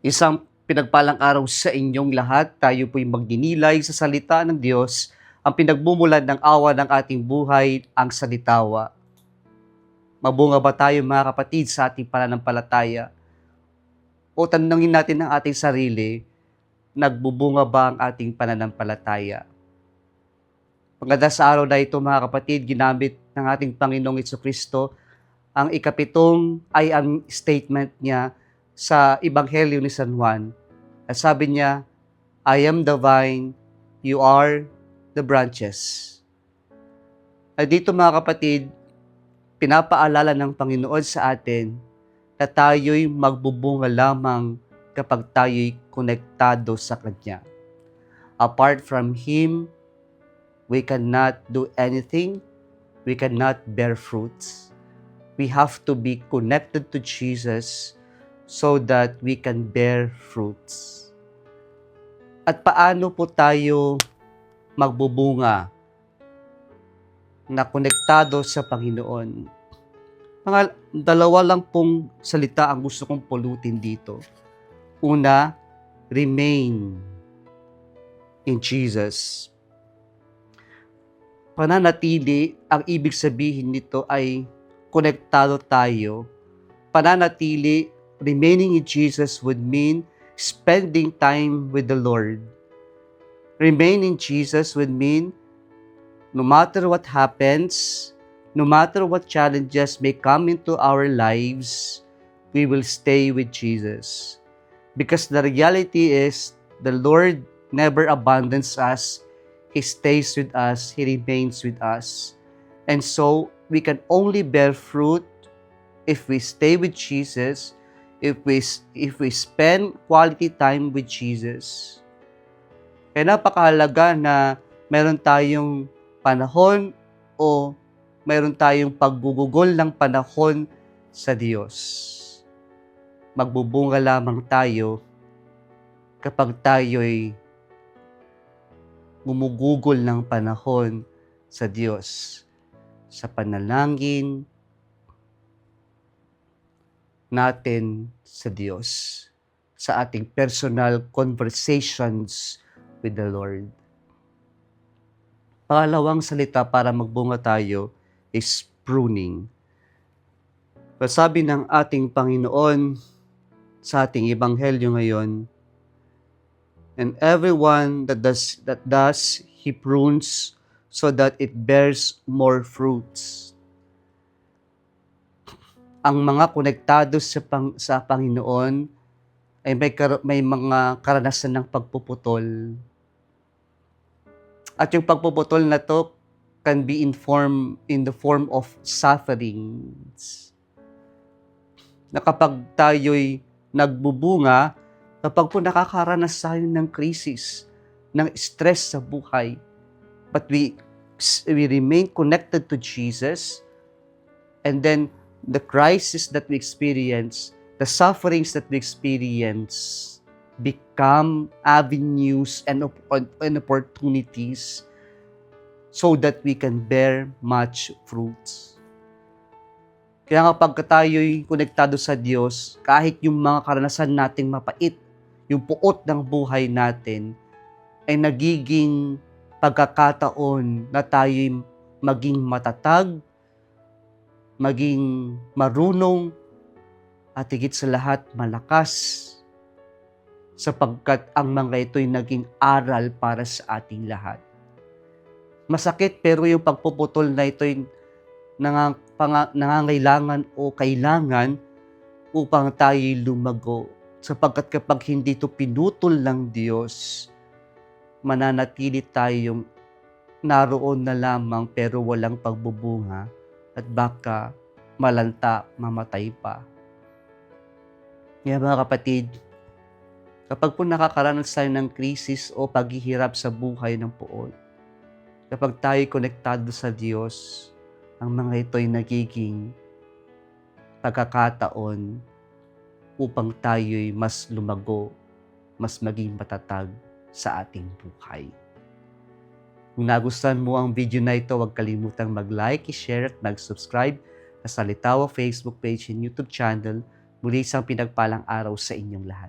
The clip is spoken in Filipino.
Isang pinagpalang araw sa inyong lahat. Tayo po'y magdinilay sa salita ng Diyos, ang pinagmumulan ng awa ng ating buhay, ang salitawa. Mabunga ba tayo mga kapatid sa ating pananampalataya? O tanungin natin ang ating sarili, nagbubunga ba ang ating pananampalataya? Pagkada sa araw na ito mga kapatid, ginamit ng ating Panginoong Jesucristo ang ikapitong ay ang statement niya sa Ebanghelyo ni San Juan. At sabi niya, I am the vine, you are the branches. At dito mga kapatid, pinapaalala ng Panginoon sa atin na tayo'y magbubunga lamang kapag tayo'y konektado sa Kanya. Apart from Him, we cannot do anything. We cannot bear fruits. We have to be connected to Jesus so that we can bear fruits. At paano po tayo magbubunga na konektado sa Panginoon? Mga dalawa lang pong salita ang gusto kong pulutin dito. Una, remain in Jesus. Pananatili, ang ibig sabihin nito ay konektado tayo. Pananatili, remaining in Jesus would mean spending time with the Lord. Remain in Jesus would mean no matter what happens, no matter what challenges may come into our lives, we will stay with Jesus. Because the reality is, the Lord never abandons us. He stays with us. He remains with us. And so, we can only bear fruit if we stay with Jesus, if we spend quality time with Jesus. Kaya napakahalaga na meron tayong panahon o meron tayong paggugugol ng panahon sa Diyos. Magbubunga lamang tayo kapag tayo'y gumugugol ng panahon sa Diyos, sa panalangin natin sa Diyos, sa ating personal conversations with the Lord. Pangalawang salita para magbunga tayo is pruning. Sabi ng ating Panginoon sa ating Ebanghelyo ngayon, and everyone that does, He prunes so that it bears more fruits. Ang mga konektado sa Panginoon ay may mga karanasan ng pagpuputol. At yung pagpuputol na to can be in the form of sufferings. Na kapag tayo'y nagbubunga, kapag po nakakaranas tayo ng krisis, ng stress sa buhay, but we remain connected to Jesus, and then the crisis that we experience, the sufferings that we experience, become avenues and opportunities so that we can bear much fruits. Kaya nga pagka tayo'y konektado sa Diyos, kahit yung mga karanasan nating mapait, yung puot ng buhay natin, ay nagiging pagkakataon na tayo'y maging matatag, maging marunong, at higit sa lahat malakas, sapagkat ang mga ito'y naging aral para sa ating lahat. Masakit pero yung pagpuputol na ito'y nangangailangan o kailangan upang tayo'y lumago. Sapagkat kapag hindi ito pinutol ng Diyos, mananatili tayong naroon na lamang pero walang pagbubunga at baka malanta, mamatay pa. Kaya mga kapatid, kapag po nakakaranas tayo ng krisis o paghihirap sa buhay ng puot, kapag tayo'y konektado sa Diyos, ang mga ito'y nagiging pagkakataon upang tayo'y mas lumago, mas maging matatag sa ating buhay. Kung nagustuhan mo ang video na ito, huwag kalimutang mag-like, i-share at mag-subscribe sa Salitawa Facebook page and YouTube channel. Muli isang pinagpalang araw sa inyong lahat.